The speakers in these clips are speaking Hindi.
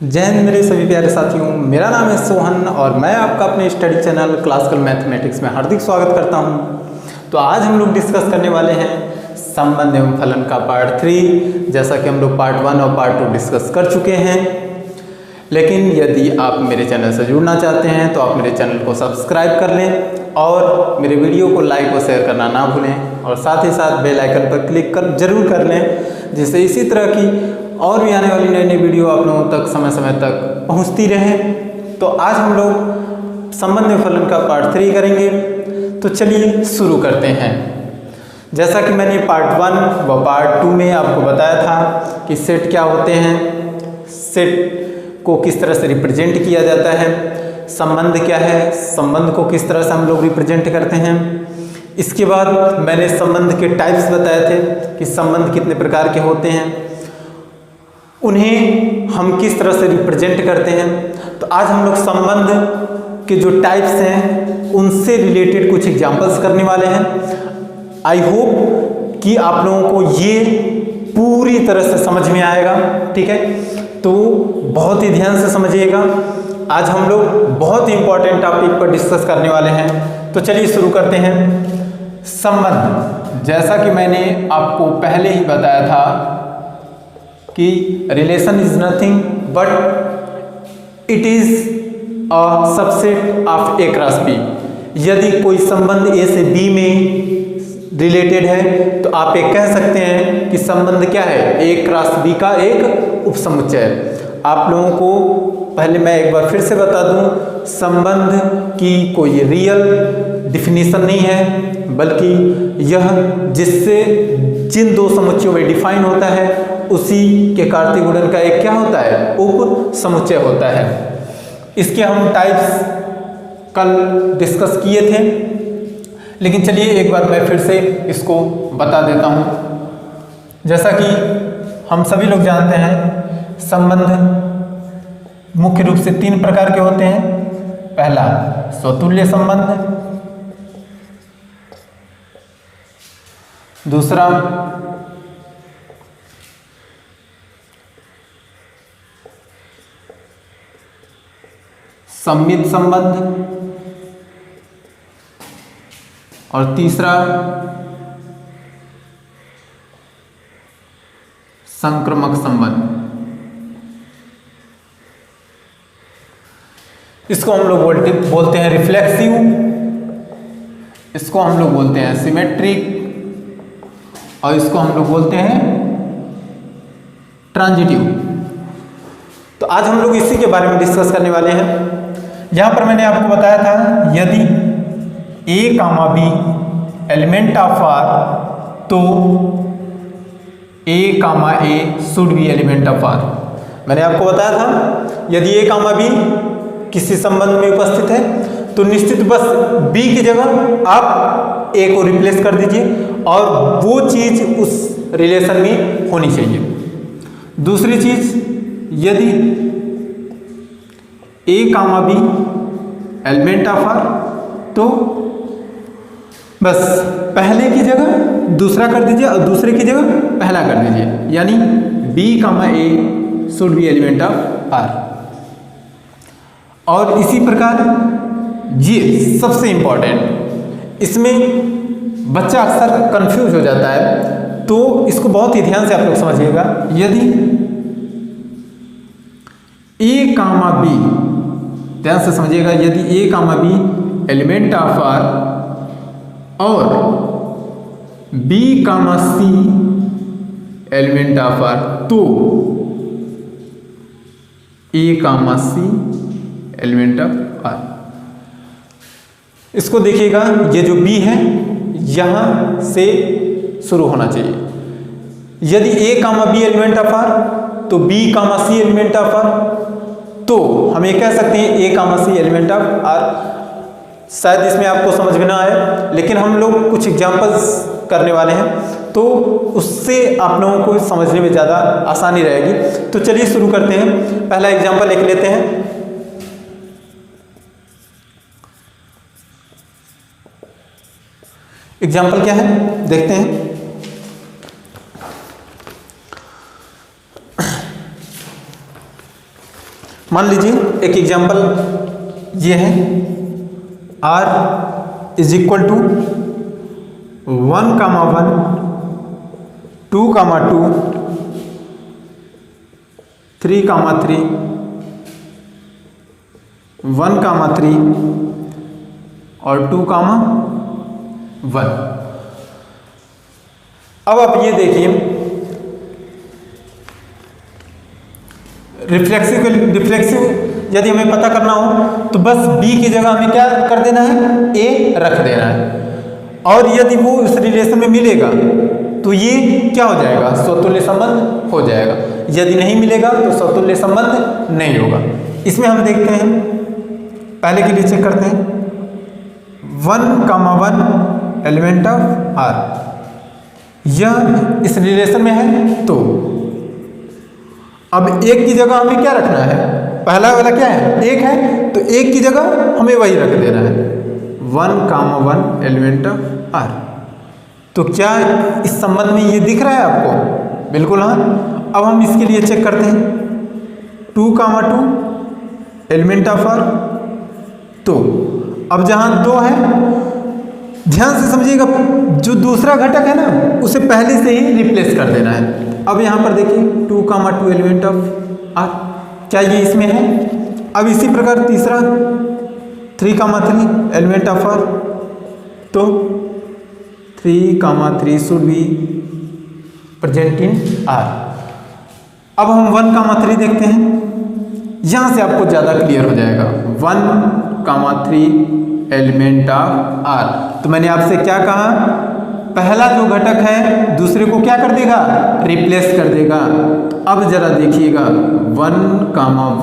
जय हिंद मेरे सभी प्यारे साथियों, मेरा नाम है सोहन और मैं आपका अपने स्टडी चैनल क्लासिकल मैथमेटिक्स में हार्दिक स्वागत करता हूं। तो आज हम लोग डिस्कस करने वाले हैं संबंध एवं फलन का पार्ट 3। जैसा कि हम लोग पार्ट 1 और पार्ट 2 डिस्कस कर चुके हैं, लेकिन यदि आप मेरे चैनल से जुड़ना चाहते हैं तो आप मेरे चैनल को सब्सक्राइब कर लें और मेरे वीडियो को लाइक और शेयर करना ना भूलें और साथ ही साथ बेल आइकन पर क्लिक जरूर कर लें, जिससे इसी तरह की और भी आने वाली नई नई वीडियो आप लोगों तक समय समय तक पहुंचती रहे। तो आज हम लोग संबंध एवं फलन का पार्ट 3 करेंगे। तो चलिए शुरू करते हैं। जैसा कि मैंने पार्ट 1 व पार्ट 2 में आपको बताया था कि सेट क्या होते हैं, सेट को किस तरह से रिप्रेजेंट किया जाता है, संबंध क्या है, संबंध को किस तरह से हम लोग रिप्रेजेंट करते हैं। इसके बाद मैंने संबंध के टाइप्स बताए थे कि संबंध कितने प्रकार के होते हैं, उन्हें हम किस तरह से रिप्रेजेंट करते हैं। तो आज हम लोग संबंध के जो टाइप्स हैं उनसे रिलेटेड कुछ एग्जांपल्स करने वाले हैं। आई होप कि आप लोगों को ये पूरी तरह से समझ में आएगा, ठीक है। तो बहुत ही ध्यान से समझिएगा, आज हम लोग बहुत ही इंपॉर्टेंट टॉपिक पर डिस्कस करने वाले हैं। तो चलिए शुरू करते हैं। संबंध, जैसा कि मैंने आपको पहले ही बताया था कि relation is nothing but it is a subset of A cross B. यदि कोई संबंध ए से बी में रिलेटेड है तो आप ये कह सकते हैं कि संबंध क्या है, ए क्रॉस बी का एक उपसमुच्चय। आप लोगों को पहले मैं एक बार फिर से बता दूं, संबंध की कोई रियल डिफिनीशन नहीं है, बल्कि यह जिससे जिन दो समुच्चयों में डिफाइन होता है उसी के कार्तीय गुणन का एक क्या होता है, उप समुच्चय होता है। इसके हम टाइप्स कल डिस्कस किए थे, लेकिन चलिए एक बार मैं फिर से इसको बता देता हूं। जैसा कि हम सभी लोग जानते हैं, संबंध मुख्य रूप से 3 प्रकार के होते हैं। पहला स्वतुल्य संबंध, दूसरा सममित संबंध और तीसरा संक्रमक संबंध। इसको हम लोग बोलते हैं रिफ्लेक्सिव, इसको हम लोग बोलते हैं सिमेट्रिक और इसको हम लोग बोलते हैं ट्रांजिटिव। तो आज हम लोग इसी के बारे में डिस्कस करने वाले हैं। यहां पर मैंने आपको बताया था, यदि A comma B element of R तो A comma A should be element of R. मैंने आपको बताया था, यदि ए कामा बी किसी संबंध में उपस्थित है तो निश्चित बस बी की जगह आप ए को रिप्लेस कर दीजिए और वो चीज उस रिलेशन में होनी चाहिए। दूसरी चीज, यदि A comma B element of R तो बस पहले की जगह दूसरा कर दीजिए और दूसरे की जगह पहला कर दीजिए, यानी B comma A should be element of R. और इसी प्रकार ये सबसे इंपॉर्टेंट, इसमें बच्चा अक्सर कंफ्यूज हो जाता है, तो इसको बहुत ही ध्यान से आप लोग समझिएगा। यदि ए कामा बी, ध्यान से समझिएगा, यदि A comma B element of R और B comma C element of R तो A comma C element of R. इसको देखिएगा, ये जो बी है यहां से शुरू होना चाहिए। यदि A comma B element of R तो B comma C element of R, तो हम ये कह सकते हैं A comma C element of R. शायद इसमें आपको समझ में ना आए, लेकिन हम लोग कुछ एग्जांपल्स करने वाले हैं तो उससे आप लोगों को समझने में ज़्यादा आसानी रहेगी। तो चलिए शुरू करते हैं। पहला एग्जांपल लिख लेते हैं। एग्जाम्पल क्या है देखते हैं। मान लीजिए एक एग्जांपल ये है, r इज इक्वल टू 1, 2, 2, 3, 3, 1, 3 और 2, 1। अब आप ये देखिए, रिफ्लेक्सिव यदि हमें पता करना हो तो बस b की जगह हमें क्या कर देना है, a रख देना है। और यदि वो इस रिलेशन में मिलेगा तो ये क्या हो जाएगा, स्वतुल्य संबंध हो जाएगा। यदि नहीं मिलेगा तो स्वतुल्य संबंध नहीं होगा। इसमें हम देखते हैं, पहले के लिए चेक करते हैं, 1, 1 एलिमेंट ऑफ r, यह इस रिलेशन में है। तो अब एक की जगह हमें क्या रखना है, पहला वाला क्या है, एक है, तो एक की जगह हमें वही रख देना है, 1, 1 एलिमेंट ऑफ r। तो क्या इस संबंध में ये दिख रहा है आपको? बिल्कुल हाँ। अब हम इसके लिए चेक करते हैं, 2, 2 एलिमेंट ऑफ r। तो अब जहाँ 2 है, ध्यान से समझिएगा, जो दूसरा घटक है ना उसे पहले से ही रिप्लेस कर देना है। अब यहाँ पर देखिए 2, 2 एलिमेंट ऑफ r, क्या ये इसमें है? अब इसी प्रकार तीसरा 3, 3 एलिमेंट ऑफ r, तो 3, 3 should be present in r। अब हम 1, 3 देखते हैं, यहाँ से आपको ज़्यादा क्लियर हो जाएगा। 1, 3 एलिमेंट ऑफ r। तो मैंने आपसे क्या कहा, पहला जो घटक है दूसरे को क्या कर देगा, रिप्लेस कर देगा। अब जरा देखिएगा, 1,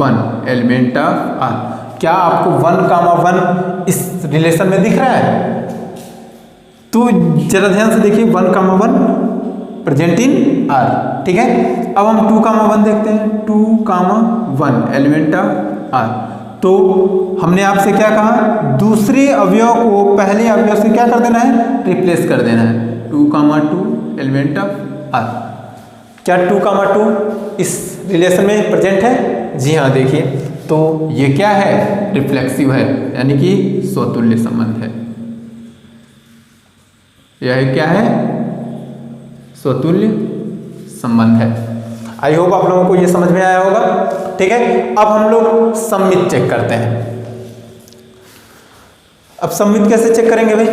1 एलिमेंट ऑफ r, क्या आपको 1, 1 इस रिलेशन में दिख रहा है? तो जरा ध्यान से देखिए, 1, 1 प्रेजेंट इन r, ठीक है। अब हम 2, 1 देखते हैं, 2, 1 एलिमेंट ऑफ r। तो हमने आपसे क्या कहा, दूसरे अवयव को पहले अवयव से क्या कर देना है, रिप्लेस कर देना है। 2, 2 एलिमेंट ऑफ r। क्या 2, 2 इस रिलेशन में प्रेजेंट है? जी हाँ, देखिए, तो ये क्या है, रिफ्लेक्सिव है, यानी कि स्वतुल्य संबंध है। यह क्या है, स्वतुल्य संबंध है। आई होप आप लोगों को ये समझ में आया होगा, ठीक है। अब हम लोग सममित चेक करते हैं। अब सममित कैसे चेक करेंगे भाई?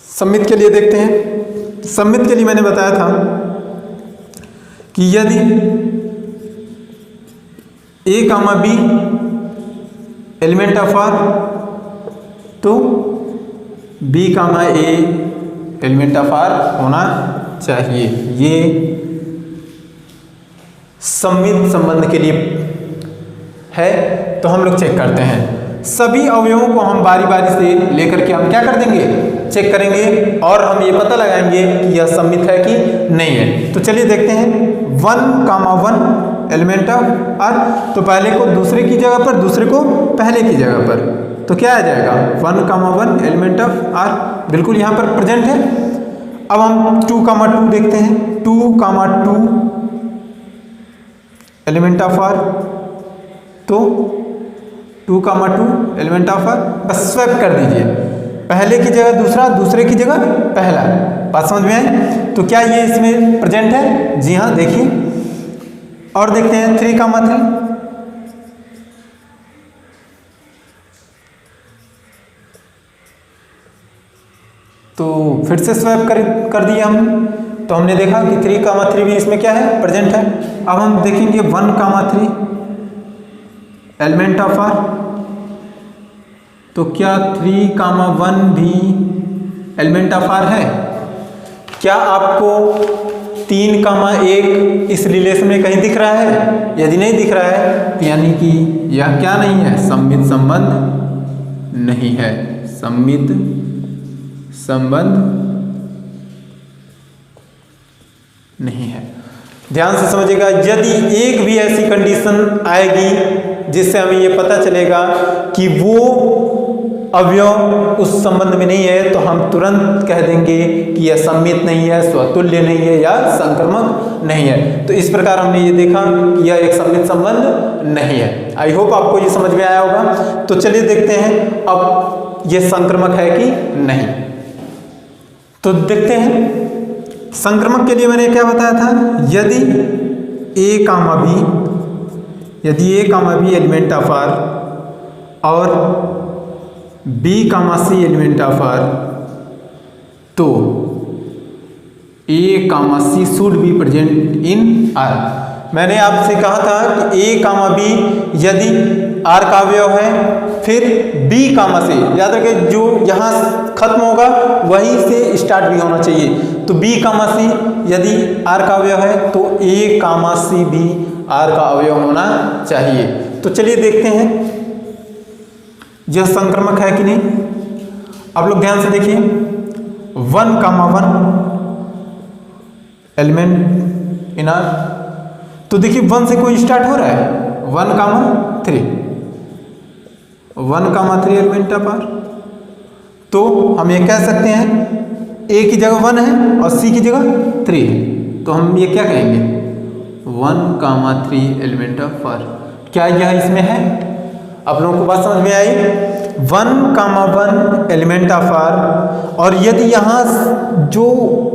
सममित के लिए देखते हैं। सममित के लिए मैंने बताया था कि यदि a, b element of r, तो b, a element of r होना चाहिए। ये सममित संबंध के लिए है। तो हम लोग चेक करते हैं, सभी अवयवों को हम बारी बारी से लेकर के हम क्या कर देंगे, चेक करेंगे, और हम ये पता लगाएंगे कि यह सममित है कि नहीं है। तो चलिए देखते हैं, 1, 1 एलिमेंट ऑफ r, तो पहले को दूसरे की जगह पर, दूसरे को पहले की जगह पर, तो क्या आ जाएगा, 1, 1 एलिमेंट ऑफ r, बिल्कुल यहाँ पर प्रेजेंट है। अब हम 2, 2 देखते हैं, 2, 2 एलिमेंट ऑफ r, तो 2, 2 एलिमेंट ऑफ r, बस स्वैप कर दीजिए, पहले की जगह दूसरा, दूसरे की जगह पहला। बात समझ में आई? तो क्या ये इसमें प्रेजेंट है? जी हाँ, देखिए। और देखते हैं 3, 3, तो फिर से स्वैप कर दिया हम, तो हमने देखा कि 3, 3 भी इसमें क्या है, प्रेजेंट है। अब हम देखेंगे 1, 3 एलिमेंट ऑफ r, तो क्या 3, 1 भी एलिमेंट ऑफ r है? क्या आपको 3, 1 इस रिलेशन में कहीं दिख रहा है? यदि नहीं दिख रहा है तो यानी कि यह क्या नहीं है, सममित संबंध नहीं है, सममित संबंध नहीं है। ध्यान से समझिएगा, यदि एक भी ऐसी कंडीशन आएगी जिससे हमें ये पता चलेगा कि वो अवयव उस संबंध में नहीं है तो हम तुरंत कह देंगे कि यह सममित नहीं है, स्वतुल्य नहीं है या संक्रमक नहीं है। तो इस प्रकार हमने ये देखा कि यह एक सममित संबंध नहीं है। आई होप आपको ये समझ में आया होगा। तो चलिए देखते हैं अब ये संक्रमक है कि नहीं। तो देखते हैं संक्रमक के लिए मैंने क्या बताया था, यदि A comma B element of R और B comma C element of R, तो A comma C should be present in R. मैंने आपसे कहा था कि ए कामा बी यदि आर का अवयव है, फिर बी कामा सी, याद रखें जो यहाँ खत्म होगा वहीं से स्टार्ट भी होना चाहिए। तो बी कामा सी यदि आर का अवयव है तो ए कामा सी भी आर का अवयव होना चाहिए। तो चलिए देखते हैं यह संक्रमक है कि नहीं। आप लोग ध्यान से देखिए, 1 कामा 1 एलिमेंट इन आर, तो देखिए 1 से कोई स्टार्ट हो रहा है, 1 कामा 3 एलिमेंट ऑफ आर। तो हम ये कह सकते हैं ए की जगह 1 है और सी की जगह 3 है, तो हम ये क्या कहेंगे 1 कामा 3 एलिमेंट ऑफ आर। क्या यह इसमें है? आप लोगों को बात समझ में आई? 1 कामा 1 एलिमेंट ऑफ आर, और यदि यहाँ जो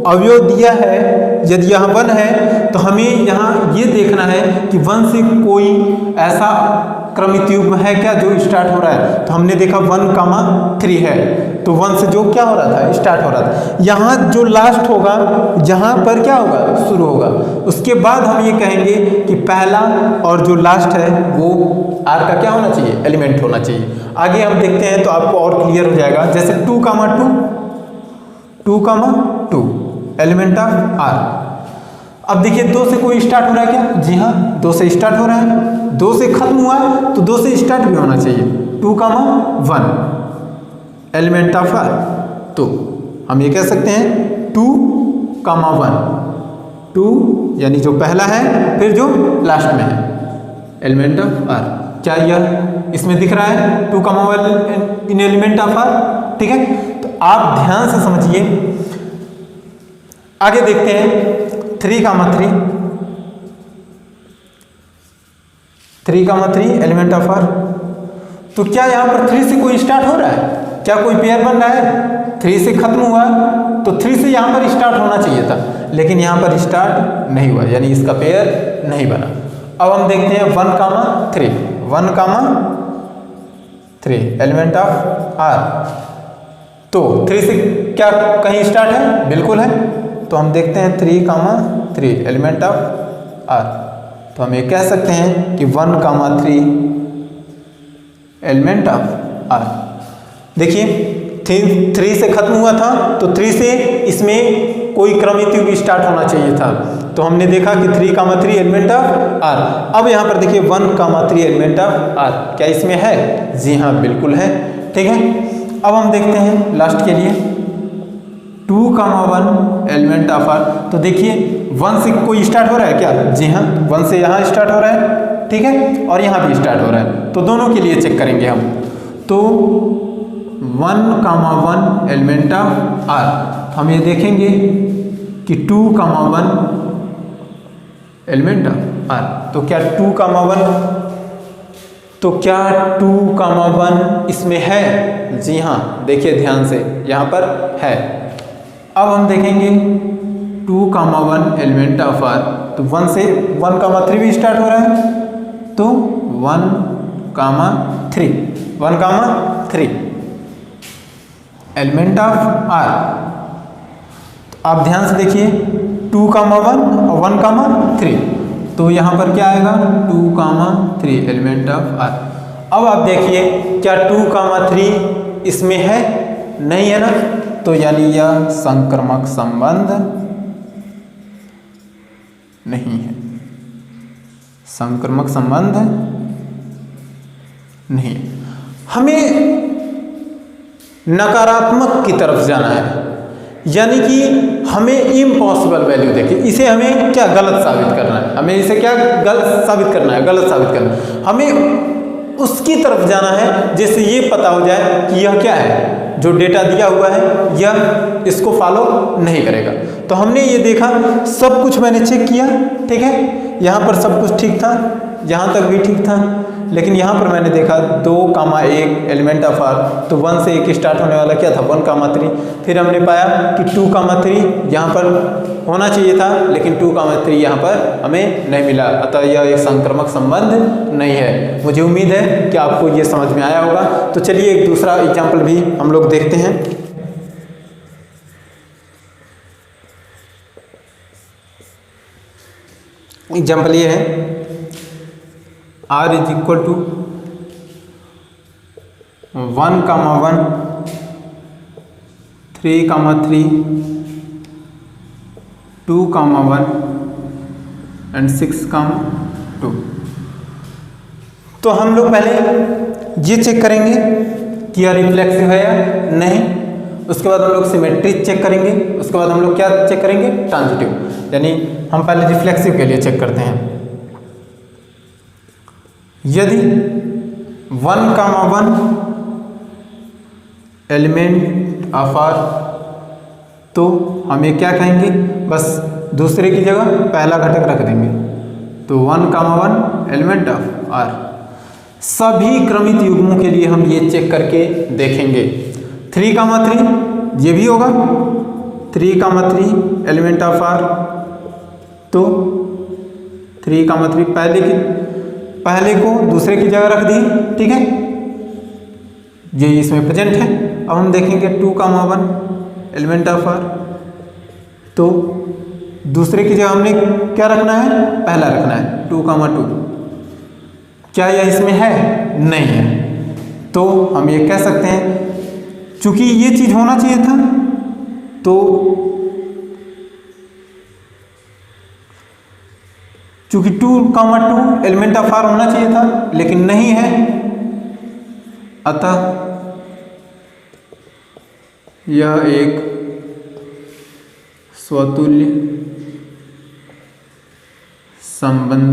अवयव दिया है यदि यहाँ 1 है तो हमें यहाँ ये देखना है कि 1 से कोई ऐसा क्रमित युग्म है क्या जो स्टार्ट हो रहा है। तो हमने देखा 1 कामा 3 है, तो 1 से जो क्या हो रहा था, स्टार्ट हो रहा था। यहाँ जो लास्ट होगा जहाँ पर क्या होगा, शुरू होगा। उसके बाद हम ये कहेंगे कि पहला और जो लास्ट है वो आर का क्या होना चाहिए, एलिमेंट होना चाहिए। आगे हम देखते हैं तो आपको और क्लियर हो जाएगा। जैसे 2 कामा 2 एलिमेंट ऑफ आर। अब देखिए 2 से कोई स्टार्ट हो रहा है क्या? जी हाँ, 2 से स्टार्ट हो रहा है। 2 से खत्म हुआ तो 2 से स्टार्ट भी होना चाहिए। 2 कामा 1 एलिमेंट ऑफ आर। तो हम ये कह सकते हैं 2 कामा 1, 2 यानी जो पहला है फिर जो लास्ट में है एलिमेंट ऑफ आर। क्या यह इसमें दिख रहा है 2 कामा 1 इन एलिमेंट ऑफ आर? ठीक है, तो आप ध्यान से समझिए। आगे देखते हैं 3 कामा 3 एलिमेंट ऑफ आर। तो क्या यहाँ पर 3 से कोई स्टार्ट हो रहा है? क्या कोई पेयर बन रहा है? 3 से खत्म हुआ तो 3 से यहाँ पर स्टार्ट होना चाहिए था, लेकिन यहाँ पर स्टार्ट नहीं हुआ, यानी इसका पेयर नहीं बना। अब हम देखते हैं 1 कामा 3 एलिमेंट ऑफ आर। तो 3 से क्या कहीं स्टार्ट है? बिल्कुल है। तो हम देखते हैं 3 कामा 3 एलिमेंट ऑफ आर। तो हम ये कह सकते हैं कि 1 कामा 3 एलिमेंट ऑफ आर। देखिए 3 से खत्म हुआ था तो 3 से इसमें कोई क्रमित युग्म स्टार्ट होना चाहिए था। तो हमने देखा कि 3 कामा 3 एलिमेंट ऑफ आर। अब यहाँ पर देखिए 1 कामा 3 एलिमेंट ऑफ आर। क्या इसमें है? जी हाँ, बिल्कुल है। ठीक है, अब हम देखते हैं लास्ट के लिए 2 कामा 1 एलिमेंट ऑफ आर। तो देखिए 1 से कोई स्टार्ट हो रहा है क्या? जी हाँ, 1 से यहाँ स्टार्ट हो रहा है, ठीक है, और यहाँ भी स्टार्ट हो रहा है। तो दोनों के लिए चेक करेंगे हम। तो 1 कामा 1 एलिमेंट ऑफ आर, हम ये देखेंगे कि 2 कामा 1 एलिमेंट ऑफ आर। तो क्या 2 कामा 1 इसमें है? जी हाँ, देखिए ध्यान से, यहाँ पर है। अब हम देखेंगे 2 कामा 1 एलिमेंट ऑफ आर। तो 1 से 1 कामा 3 भी स्टार्ट हो रहा है, तो 1 कामा 3 एलिमेंट ऑफ आर। तो आप ध्यान से देखिए 2 कामा 1 और 1 कामा 3। तो यहाँ पर क्या आएगा? 2 कामा 3 एलिमेंट ऑफ आर। अब आप देखिए क्या 2 कामा 3 इसमें है? नहीं है ना, तो यानी यह संक्रमक संबंध नहीं है, संक्रमक संबंध नहीं है। हमें नकारात्मक की तरफ जाना है, यानी कि हमें इम्पॉसिबल वैल्यू देखिए, इसे हमें क्या गलत साबित करना है, हमें इसे क्या गलत साबित करना है, गलत साबित करना है। हमें उसकी तरफ जाना है, जिससे ये पता हो जाए कि यह क्या है, जो डेटा दिया हुआ है यह इसको फॉलो नहीं करेगा। तो हमने ये देखा, सब कुछ मैंने चेक किया, ठीक है, यहाँ पर सब कुछ ठीक था, यहाँ तक भी ठीक था, लेकिन यहाँ पर मैंने देखा 2,1 एलिमेंट ऑफ आर, तो 1 से 1 स्टार्ट होने वाला क्या था 1,3। फिर हमने पाया कि 2,3 यहाँ पर होना चाहिए था, लेकिन 2,3 यहाँ पर हमें नहीं मिला, अतः यह एक संक्रमक संबंध नहीं है। मुझे उम्मीद है कि आपको ये समझ में आया होगा। तो चलिए एक दूसरा एग्जाम्पल भी हम लोग देखते हैं। एग्जाम्पल ये है R is equal to 1,1, 3,3, 2,1 and 6,2। तो हम लोग पहले ये चेक करेंगे कि यह रिफ्लेक्सिव है या नहीं। उसके बाद हम लोग सिमेट्री चेक करेंगे। उसके बाद हम लोग क्या चेक करेंगे, ट्रांजिटिव। यानी हम पहले रिफ्लेक्सिव के लिए चेक करते हैं। यदि 1,1 एलिमेंट ऑफ आर, तो हम ये क्या कहेंगे, बस दूसरे की जगह पहला घटक रख देंगे। तो 1,1 एलिमेंट ऑफ आर। सभी क्रमित युग्मों के लिए हम ये चेक करके देखेंगे। 3,3 ये भी होगा, 3,3 एलिमेंट ऑफ आर, तो 3,3 पहले को दूसरे की जगह रख दी, ठीक है, ये इसमें प्रेजेंट है। अब हम देखेंगे 2,1 एलिमेंट ऑफ आर, तो दूसरे की जगह हमने क्या रखना है, पहला रखना है 2,2। क्या यह इसमें है, नहीं है, तो हम ये कह सकते हैं चूंकि ये चीज होना चाहिए था, तो चूंकि 2,2 एलिमेंट ऑफ आर होना चाहिए था, लेकिन नहीं है, अतः यह एक स्वतुल्य संबंध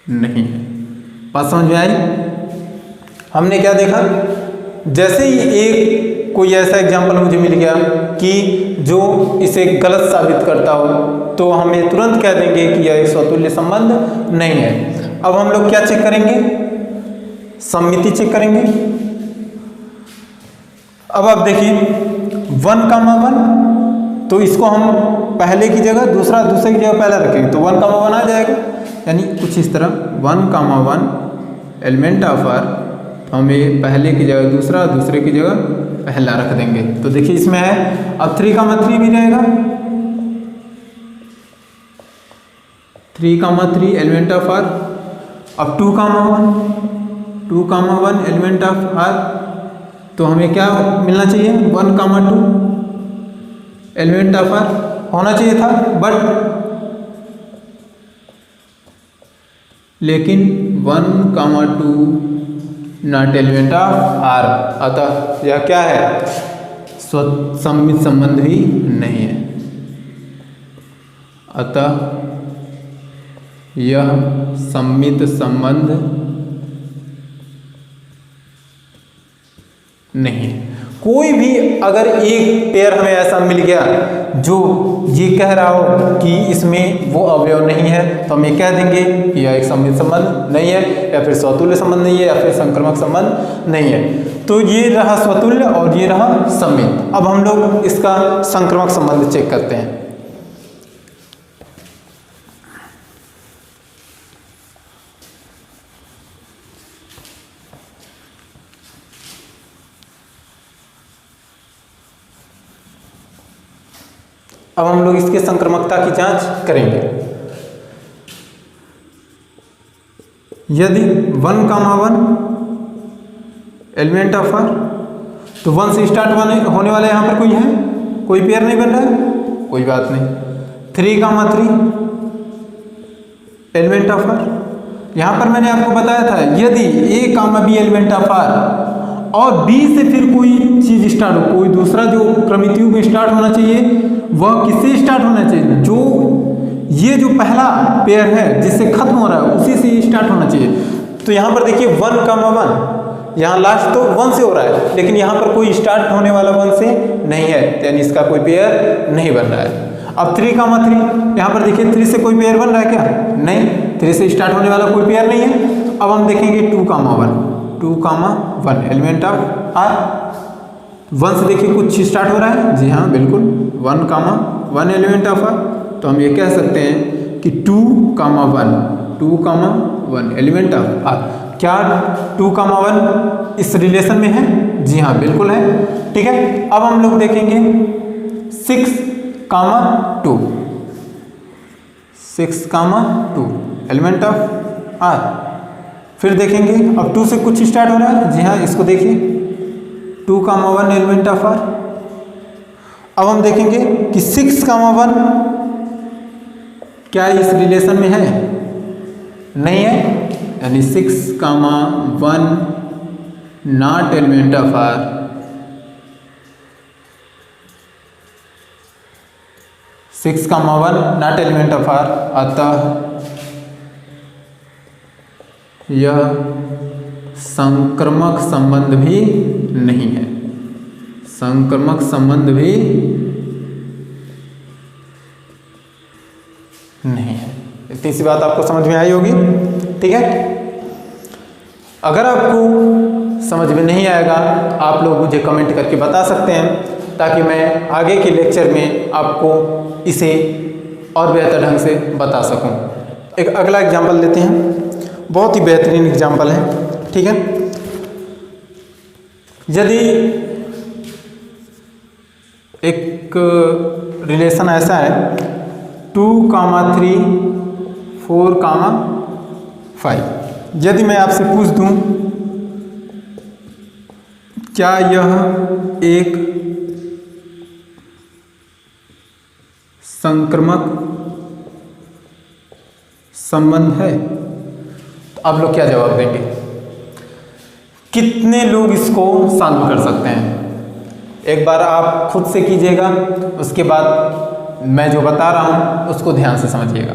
नहीं है। बात समझ में आई? हमने क्या देखा, जैसे ही एक कोई ऐसा एग्जाम्पल मुझे मिल गया कि जो इसे गलत साबित करता हो, तो हमें तुरंत कह देंगे कि यह एक स्वतुल्य संबंध नहीं है। अब हम लोग क्या चेक करेंगे, सममिति चेक करेंगे। अब आप देखिए 1,1, तो इसको हम पहले की जगह दूसरे की जगह पहला रखेंगे, तो 1,1 आ जाएगा। यानी कुछ इस तरह 1,1 एलिमेंट ऑफ आर, हमें पहले की जगह दूसरा, दूसरे की जगह पहला रख देंगे। तो देखिए इसमें है, अब 3,3 भी रहेगा, 3,3 एलिमेंट ऑफ आर। अब 2,1 एलिमेंट ऑफ आर, तो हमें क्या मिलना चाहिए, 1,2 एलिमेंट ऑफ आर होना चाहिए था, बट लेकिन 1,2 नॉट एलिमेंट ऑफ आर, अतः यह क्या है, सममित संबंध भी नहीं है। अतः यह सममित संबंध नहीं है। कोई भी अगर एक पेयर हमें ऐसा मिल गया जो ये कह रहा हो कि इसमें वो अवयव नहीं है, तो हम ये कह देंगे कि यह एक सममित संबंध नहीं है, या फिर स्वतुल्य संबंध नहीं है, या फिर संक्रमक संबंध नहीं है। तो ये रहा स्वतुल्य और ये रहा सममित। अब हम लोग इसका संक्रमक संबंध चेक करते हैं। अब हम लोग इसके संक्रमकता की जांच करेंगे। यदि 1,1 एलिमेंट ऑफ आर, तो 1 से स्टार्ट होने वाला यहाँ पर कोई है, कोई पेयर नहीं बन रहा है, कोई बात नहीं। 3,3 एलिमेंट ऑफ आर, यहाँ पर मैंने आपको बताया था यदि A, B element of R और B से फिर कोई चीज स्टार्ट हो, कोई दूसरा जो क्रमित युग्म स्टार्ट होना चाहिए, वह किससे स्टार्ट होना चाहिए, जो ये जो पहला पेयर है जिससे खत्म हो रहा है उसी से स्टार्ट होना चाहिए। तो यहाँ पर देखिए 1,1, यहाँ लास्ट तो 1 से हो रहा है, लेकिन यहाँ पर कोई स्टार्ट होने वाला 1 से नहीं है, यानी इसका कोई पेयर नहीं बन रहा है। अब 3,3, यहाँ पर देखिए 3 से कोई पेयर बन रहा है क्या? नहीं, 3 से स्टार्ट होने वाला कोई पेयर नहीं है। अब हम देखेंगे 2,1 एलिमेंट ऑफ आर। 1 से देखिए कुछ स्टार्ट हो रहा है, जी हाँ बिल्कुल 1,1 एलिमेंट ऑफ आर। तो हम ये कह सकते हैं कि 2,1 एलिमेंट ऑफ आर। क्या 2,1 इस रिलेशन में है? जी हाँ बिल्कुल है। ठीक है, अब हम लोग देखेंगे 6,2 एलिमेंट ऑफ आर। फिर देखेंगे अब 2 से कुछ स्टार्ट हो रहा है, जी हाँ इसको देखिए 2,1 एलिमेंट ऑफ आर। अब हम देखेंगे कि 6,1 क्या इस रिलेशन में है? नहीं है, यानी 6,1 not element of R. 6,1 not element of R, अतः यह संक्रमक संबंध भी नहीं है, संक्रमक संबंध भी नहीं है। इतनी सी बात आपको समझ में आई होगी। ठीक है, अगर आपको समझ में नहीं आएगा आप लोग मुझे कमेंट करके बता सकते हैं, ताकि मैं आगे के लेक्चर में आपको इसे और बेहतर ढंग से बता सकूं। एक अगला एग्जाम्पल लेते हैं, बहुत ही बेहतरीन एग्जाम्पल है। ठीक है, यदि एक रिलेशन ऐसा है 2,3 4,5, यदि मैं आपसे पूछ दूं क्या यह एक संक्रमक संबंध है, तो आप लोग क्या जवाब देंगे? कितने लोग इसको सॉल्व कर सकते हैं? एक बार आप खुद से कीजिएगा, उसके बाद मैं जो बता रहा हूं उसको ध्यान से समझिएगा।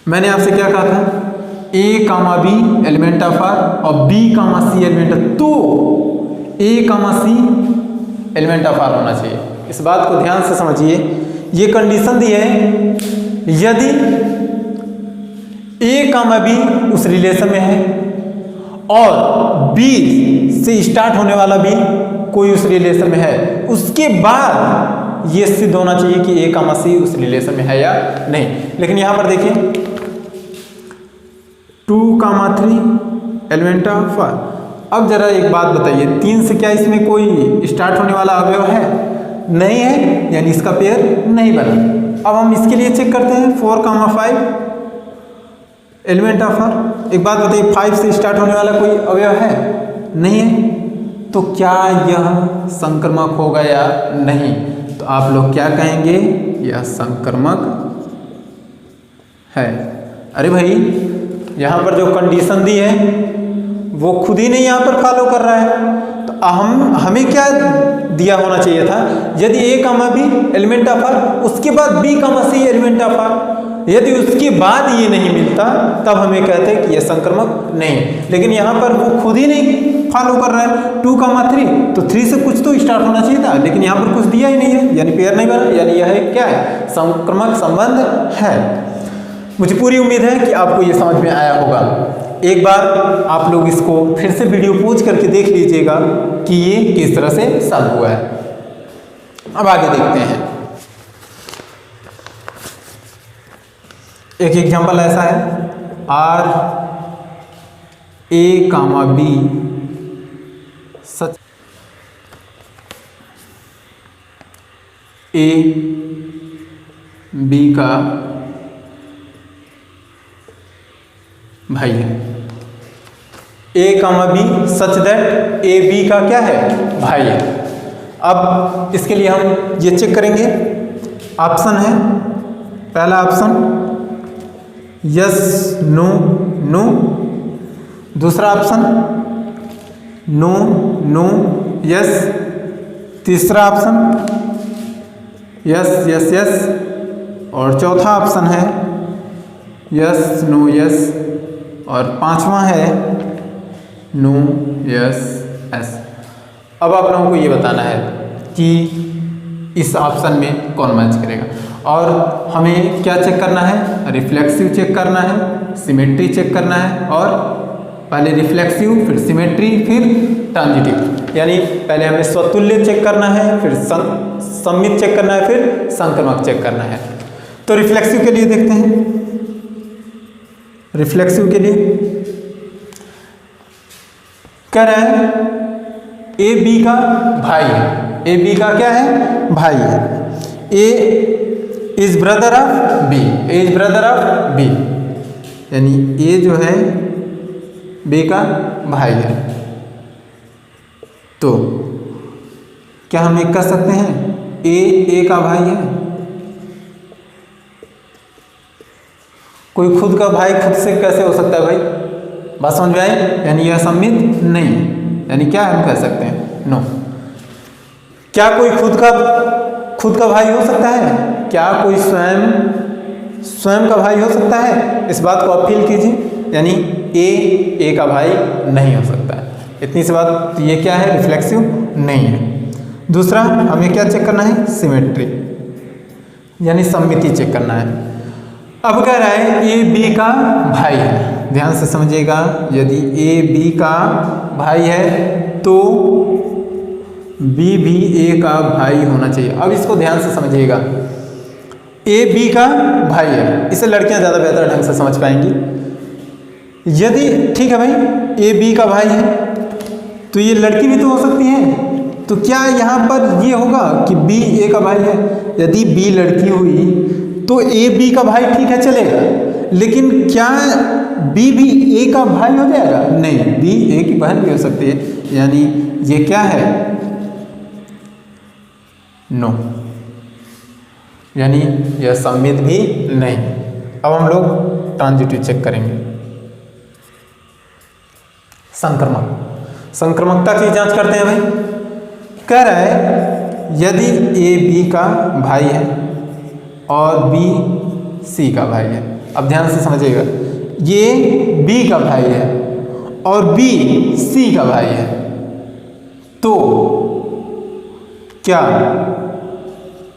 मैंने आपसे क्या कहा था? A, B element of R और B, C एलिमेंट, तो A, C element of R होना चाहिए। इस बात को ध्यान से समझिए। ये कंडीशन दी है यदि A, B उस रिलेशन में है और B से स्टार्ट होने वाला भी कोई उस रिलेशन में है, उसके बाद ये सिद्ध होना चाहिए कि A, C उस रिलेशन में है या नहीं। लेकिन यहां पर देखिए 2,3 एलिमेंट ऑफ आर। अब जरा एक बात बताइए, 3 से क्या इसमें कोई स्टार्ट होने वाला अवयव है? नहीं है, यानी इसका पेयर नहीं बना। अब हम इसके लिए चेक करते हैं 4,5 एलिमेंट ऑफ आर। एक बात बताइए, 5 से स्टार्ट होने वाला कोई अवयव है? नहीं है, तो क्या यह संक्रमक होगा या नहीं? तो आप लोग क्या कहेंगे? यह संक्रमक है। अरे भाई, यहाँ पर जो कंडीशन दी है वो खुद ही नहीं यहाँ पर फॉलो कर रहा है, तो हमें क्या दिया होना चाहिए था? यदि A, B element of R, उसके बाद B, C element of R, यदि उसके बाद ये नहीं मिलता तब हमें कहते हैं कि यह संक्रमक नहीं। लेकिन यहाँ पर वो खुद ही नहीं फॉलो कर रहा है। 2,3 तो 3 से कुछ तो स्टार्ट होना चाहिए था, लेकिन यहाँ पर कुछ दिया ही नहीं है, यानी पेयर नहीं बना, यानी यह क्या है? संक्रमक संबंध है। मुझे पूरी उम्मीद है कि आपको ये समझ में आया होगा। एक बार आप लोग इसको फिर से वीडियो पॉज करके देख लीजिएगा कि ये किस तरह से सॉल्व हुआ है। अब आगे देखते हैं। एक एग्जांपल ऐसा है R, A, B such A, B का भाई है। A, B such that A, B का क्या है? भाई है। अब इसके लिए हम ये चेक करेंगे। ऑप्शन है, पहला ऑप्शन यस नो नो, दूसरा ऑप्शन नो नो यस, तीसरा ऑप्शन यस यस यस, और चौथा ऑप्शन है यस नो यस, और पांचवा है नो यस एस। अब आप लोगों को ये बताना है कि इस ऑप्शन में कौन मैच करेगा, और हमें क्या चेक करना है, रिफ्लेक्सिव चेक करना है, सिमेट्री चेक करना है, और पहले रिफ्लेक्सिव फिर सिमेट्री फिर ट्रांजिटिव, यानी पहले हमें स्वतुल्य चेक करना है, फिर सममित चेक करना है, फिर संक्रमक चेक करना है। तो रिफ्लेक्सिव के लिए देखते हैं। रिफ्लेक्सिव के लिए कह रहा है ए बी का भाई है, ए बी का क्या है, भाई है। A is brother of B, A is brother of B, यानी ए जो है बी का भाई है। तो क्या हम एक कह सकते हैं ए का भाई है? कोई खुद का भाई खुद से कैसे हो सकता है भाई? बात समझ में आई? यानी यह सम्मित नहीं है, यानी क्या हम कह सकते हैं, नो। क्या कोई खुद का भाई हो सकता है? क्या कोई स्वयं का भाई हो सकता है? इस बात को आप फील कीजिए, यानी ए का भाई नहीं हो सकता है। इतनी सी बात। ये क्या है, रिफ्लेक्सिव नहीं है। दूसरा हमें क्या चेक करना है, सिमेट्री, यानी सममिति चेक करना है। अब कह रहा है ए बी का भाई है, ध्यान से समझिएगा। यदि ए बी का भाई है तो बी भी ए का भाई होना चाहिए। अब इसको ध्यान से समझिएगा, ए बी का भाई है, इसे लड़कियां ज़्यादा बेहतर ढंग से समझ पाएंगी। यदि ठीक है भाई, ए बी का भाई है तो ये लड़की भी तो हो सकती है, तो क्या यहाँ पर ये होगा कि बी ए का भाई है? यदि बी लड़की हुई तो ए बी का भाई ठीक है चलेगा, लेकिन क्या बी भी ए का भाई हो जाएगा? नहीं, बी ए की बहन भी हो सकती है, यानी ये क्या है, नो, यानी यह सम्मित भी नहीं। अब हम लोग ट्रांजिटिव चेक करेंगे। संक्रमकता की जांच करते हैं भाई। कह रहा है यदि ए बी का भाई है और बी सी का भाई है। अब ध्यान से समझिएगा, ये बी का भाई है और बी सी का भाई है, तो क्या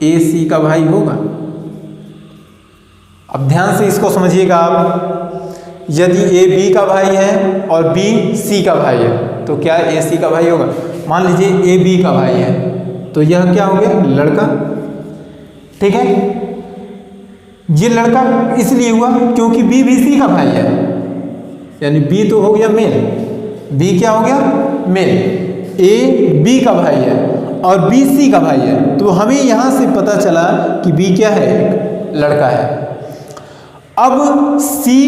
ए सी का भाई होगा? अब ध्यान से इसको समझिएगा आप। यदि ए बी का भाई है और बी सी का भाई है तो क्या ए सी का भाई होगा? मान लीजिए ए बी का भाई है तो यह क्या हो गया, लड़का। ठीक है, ये लड़का इसलिए हुआ क्योंकि बी भी सी का भाई है, यानी बी तो हो गया मेल, बी क्या हो गया, मेल। ए बी का भाई है और बी सी का भाई है, तो हमें यहां से पता चला कि बी क्या है, एक लड़का है। अब सी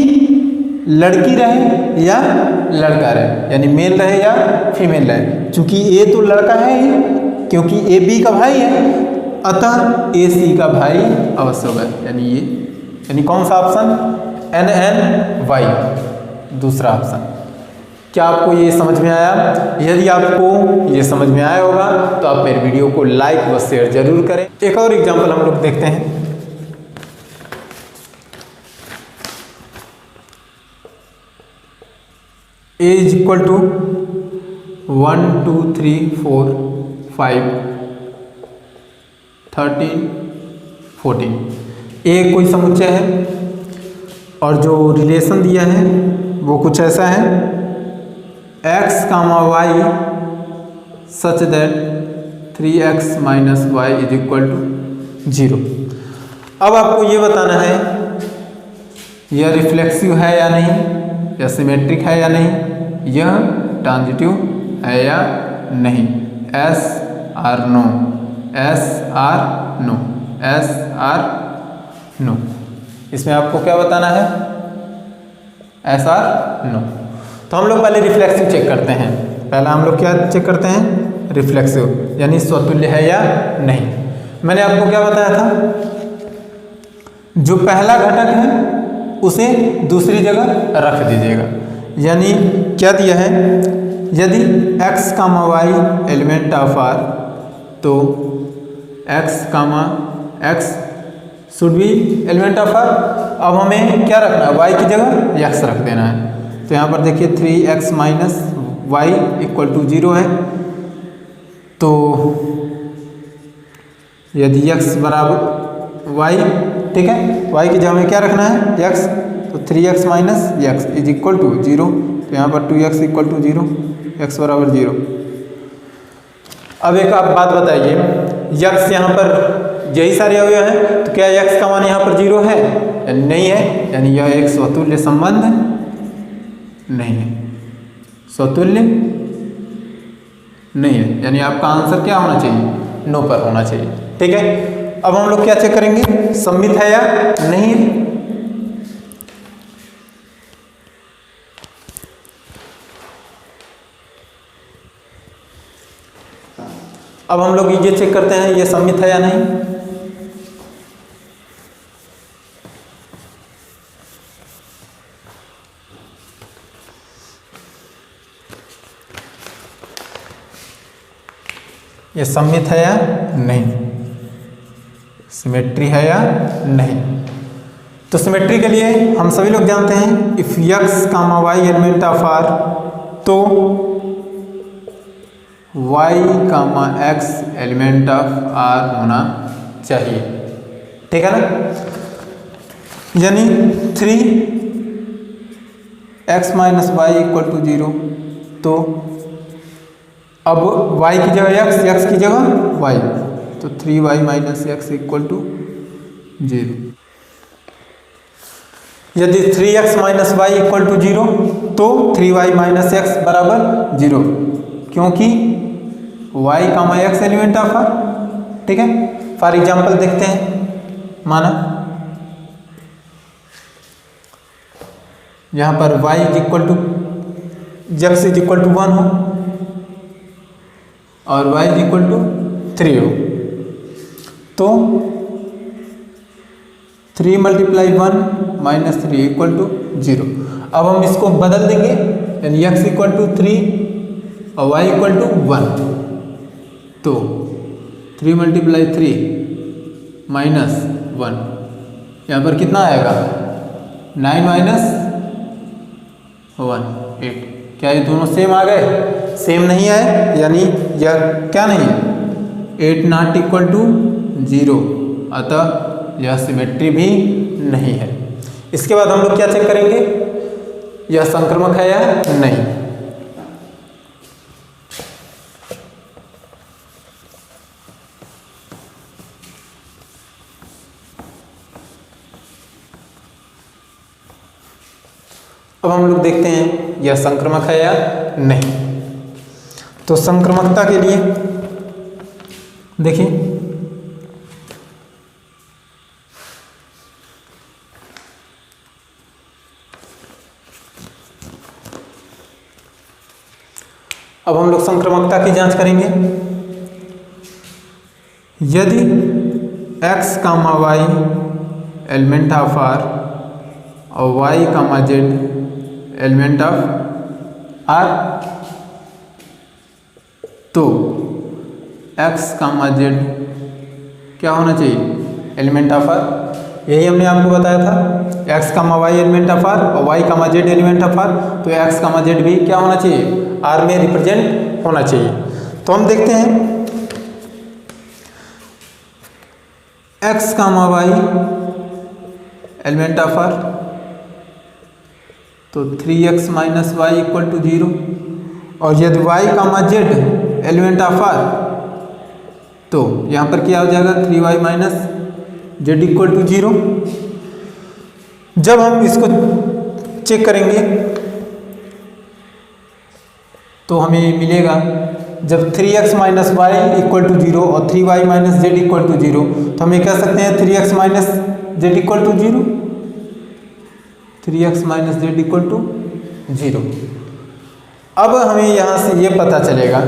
लड़की रहे या लड़का रहे, यानी मेल रहे या फीमेल रहे, चूंकि ए तो लड़का है ही, क्योंकि ए बी का भाई है, अतः ए सी का भाई अवश्य होगा। यानी ये, यानी कौन सा ऑप्शन, NN Y, दूसरा ऑप्शन। क्या आपको ये समझ में आया? यदि आपको ये समझ में आया होगा तो आप मेरे वीडियो को लाइक व शेयर जरूर करें। एक और एग्जांपल हम लोग देखते हैं। A is equal to 1 2 3 4 5 13 14। A कोई समुच्चय है और जो रिलेशन दिया है वो कुछ ऐसा है, x, y such that 3x minus y is equal to 0। अब आपको ये बताना है यह रिफ्लेक्सिव है या नहीं, यह सिमेट्रिक है या नहीं, यह ट्रांजिटिव है या नहीं। Yes or no, yes or no, yes or no. इसमें आपको क्या बताना है, एस आर नो। तो हम लोग पहले रिफ्लेक्सिव चेक करते हैं। पहला हम लोग क्या चेक करते हैं, रिफ्लेक्सिव, यानी स्वतुल्य है या नहीं। मैंने आपको क्या बताया था, जो पहला घटक है उसे दूसरी जगह रख दीजिएगा। यानी क्या दिया है, यदि x, y element of R, तो x, x should be element of R. अब हमें क्या रखना है, y की जगह x रख देना है। तो यहाँ पर देखिए 3x minus y equal to 0 है। तो यदि x बराबर y, ठीक है, y की जगह हमें क्या रखना है, x, तो 3x minus x is equal to 0। तो यहाँ पर 2x इक्वल टू 0, x बराबर 0। अब एक आप बात बताइए, x यहाँ पर यही सारे अवयव हैं, तो क्या x का मान यहाँ पर 0 है या नहीं है, यानी यह एक स्वतुल्य संबंध नहीं है, स्वतुल्य नहीं है, यानी आपका आंसर क्या होना चाहिए, नो पर होना चाहिए। ठीक है, अब हम लोग क्या चेक करेंगे, सममित है या नहीं है। अब हम लोग ये चेक करते हैं ये सममित है या नहीं। ये सममित है या नहीं, सिमेट्री है या नहीं। तो सिमेट्री के लिए हम सभी लोग जानते हैं if x comma y element of R, तो y comma x element of R होना चाहिए। ठीक है ना, यानी 3x minus y equal to 0। तो अब y की जगह x की जगह y, तो 3y minus x equal to 0। यदि 3x minus y equal to 0, तो 3y माइनस एक्स बराबर 0, क्योंकि y comma x element of R. ठीक है, फॉर एग्जाम्पल देखते हैं, माना यहाँ पर y is equal to x is equal to 1 हो और y इज इक्वल टू 3 हो, तो 3 मल्टीप्लाई 1 माइनस 3 इक्वल टू 0। अब हम इसको बदल देंगे, यानी x इक्वल टू 3 और y इक्वल टू 1। तो 3 मल्टीप्लाई 3 माइनस 1, यहाँ पर कितना आएगा, 9 माइनस 1 8। क्या ये दोनों सेम आ गए, सेम नहीं है, यानी यह क्या नहीं है, 8 नॉट इक्वल टू 0, अतः यह सिमेट्री भी नहीं है। इसके बाद हम लोग क्या चेक करेंगे, यह संक्रमक है या नहीं। अब हम लोग देखते हैं यह संक्रमक है या नहीं। तो संक्रमकता के लिए देखिए, अब हम लोग संक्रमकता की जांच करेंगे। यदि x comma y element of R और y comma z element of R, तो x कामा जेड क्या होना चाहिए, एलिमेंट ऑफ आर। यही हमने आपको बताया था, x comma y element of R और y comma z element of R, तो x कामा जेड भी क्या होना चाहिए, आर में रिप्रेजेंट होना चाहिए। तो हम देखते हैं x comma y element of R, तो 3x minus y equal to 0, और यदि y comma z element of R, तो यहाँ पर क्या हो जाएगा, 3y minus z equal to 0। जब हम इसको चेक करेंगे तो हमें मिलेगा, जब 3x minus y equal to 0 और 3y minus z equal to 0, तो हम ये कह सकते हैं 3x minus z equal to 0, 3x minus z equal to 0। अब हमें यहाँ से ये पता चलेगा,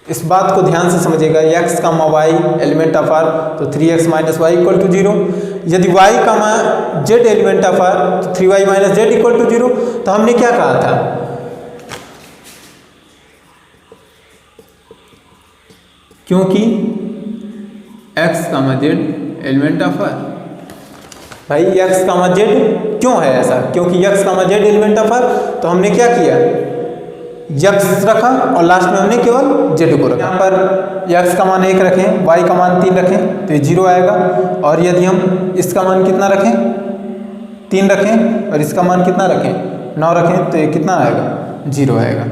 इस बात को ध्यान से समझिएगा, x comma y element of R, तो 3x minus y equal to 0। यदि y comma z element of R, तो 3y minus z equal to 0। तो हमने क्या कहा था, क्योंकि x comma z element of R. भाई एक्स कामा जेड क्यों है ऐसा? क्योंकि x comma z element of R, तो हमने क्या किया, एक्स रखा और लास्ट में हमने केवल जेड को रखा। यहाँ पर एक्स का मान 1 रखें, वाई का मान 3 रखें तो ये 0 आएगा। और यदि हम इसका मान कितना रखें, 3 रखें, और इसका मान कितना रखें, 9 रखें, तो ये कितना आएगा, 0 आएगा।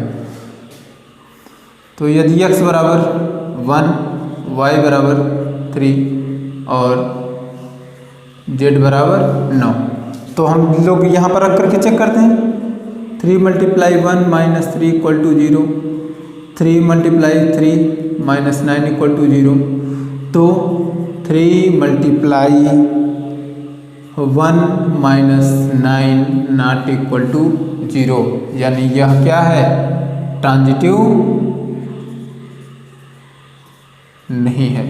तो यदि x बराबर 1, y बराबर 3 और z बराबर 9, तो हम लोग यहाँ पर रख करके चेक करते हैं। 3 × 1 - 3 = 0, 3 × 3 - 9 = 0, तो 3 × 1 - 9 not equal to 0, यानी यह क्या है, ट्रांजिटिव नहीं है,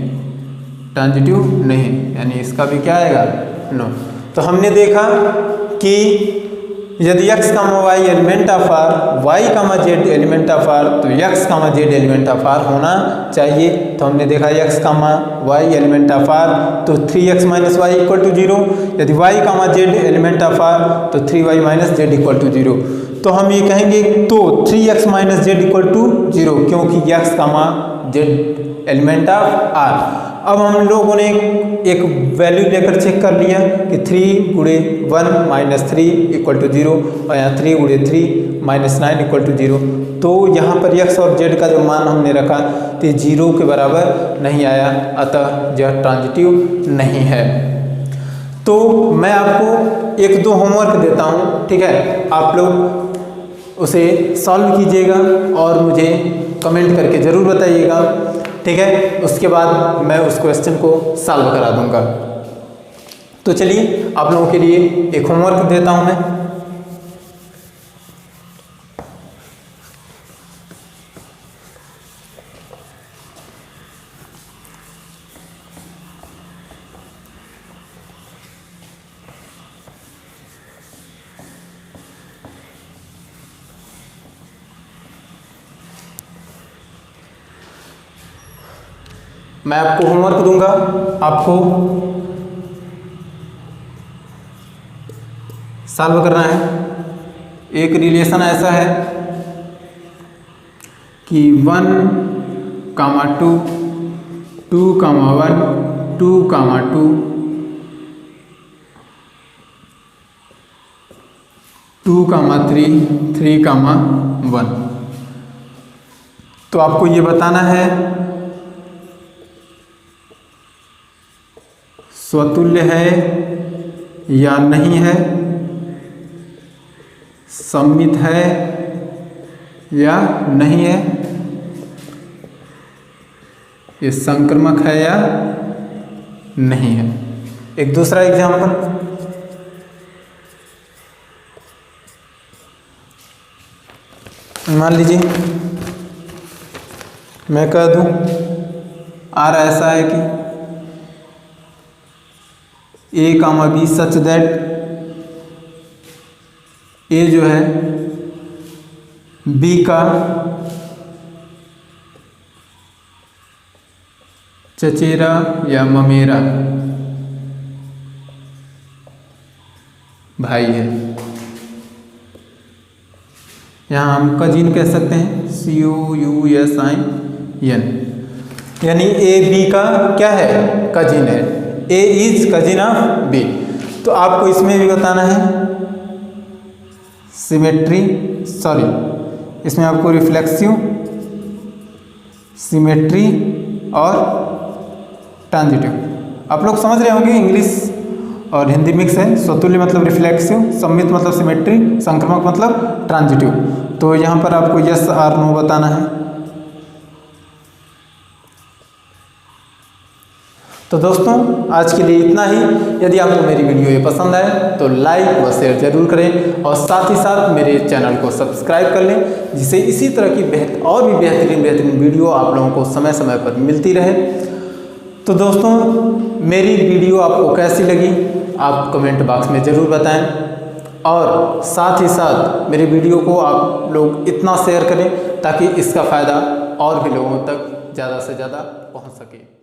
ट्रांजिटिव नहीं, यानी इसका भी क्या आएगा, नो। तो हमने देखा कि यदि x, y element of R, y, z element of R, तो x, z element of R होना चाहिए। तो हमने देखा x, y element of R, तो 3x - y = 0। यदि y, z element of R, तो 3y - z = 0। तो हम ये कहेंगे तो 3x - z = 0, क्योंकि x, z element of R. अब हम लोगों ने एक वैल्यू लेकर चेक कर लिया कि 3 × 1 - 3 = 0, और यहाँ 3 × 3 - 9 = 0। तो यहाँ पर x और z का जो मान हमने रखा तो 0 के बराबर नहीं आया, अतः यह ट्रांजिटिव नहीं है। तो मैं आपको 1-2 होमवर्क देता हूँ, ठीक है, आप लोग उसे सॉल्व कीजिएगा और मुझे कमेंट करके ज़रूर बताइएगा, ठीक है। उसके बाद मैं उस क्वेश्चन को सॉल्व करा दूंगा। तो चलिए आप लोगों के लिए एक होमवर्क देता हूं मैं। मैं आपको होमवर्क दूंगा, आपको सॉल्व करना है। एक रिलेशन ऐसा है कि 1, 2, 2, 1, 2, 2, 2, 3, 3, 1। तो आपको ये बताना है स्वतुल्य है या नहीं है, सममित है या नहीं है, ये संक्रमक है या नहीं है। एक दूसरा एग्जाम्पल, मान लीजिए मैं कह दूं आर ऐसा है कि A, B such that A जो है B का चचेरा या ममेरा भाई है। यहाँ हम कजिन कह सकते हैं, COUSIN, यानी A B का क्या है, कजिन है। A is cousin of B। तो आपको इसमें भी बताना है सिमेट्री, सॉरी इसमें आपको रिफ्लेक्सिव, सिमेट्री और ट्रांजिटिव। आप लोग समझ रहे होंगे, इंग्लिश और हिंदी मिक्स है। स्वतुल्य मतलब रिफ्लेक्सिव, सम्मित मतलब सिमेट्री, संक्रमक मतलब ट्रांजिटिव। तो यहाँ पर आपको यस और नो बताना है। तो दोस्तों आज के लिए इतना ही। यदि आपको मेरी वीडियो ये पसंद आए तो लाइक व शेयर जरूर करें, और साथ ही साथ मेरे चैनल को सब्सक्राइब कर लें, जिससे इसी तरह की और भी बेहतरीन वीडियो आप लोगों को समय समय पर मिलती रहे। तो दोस्तों मेरी वीडियो आपको कैसी लगी आप कमेंट बॉक्स में ज़रूर बताएं, और साथ ही साथ मेरी वीडियो को आप लोग इतना शेयर करें ताकि इसका फ़ायदा और भी लोगों तक ज़्यादा से ज़्यादा पहुंच सके।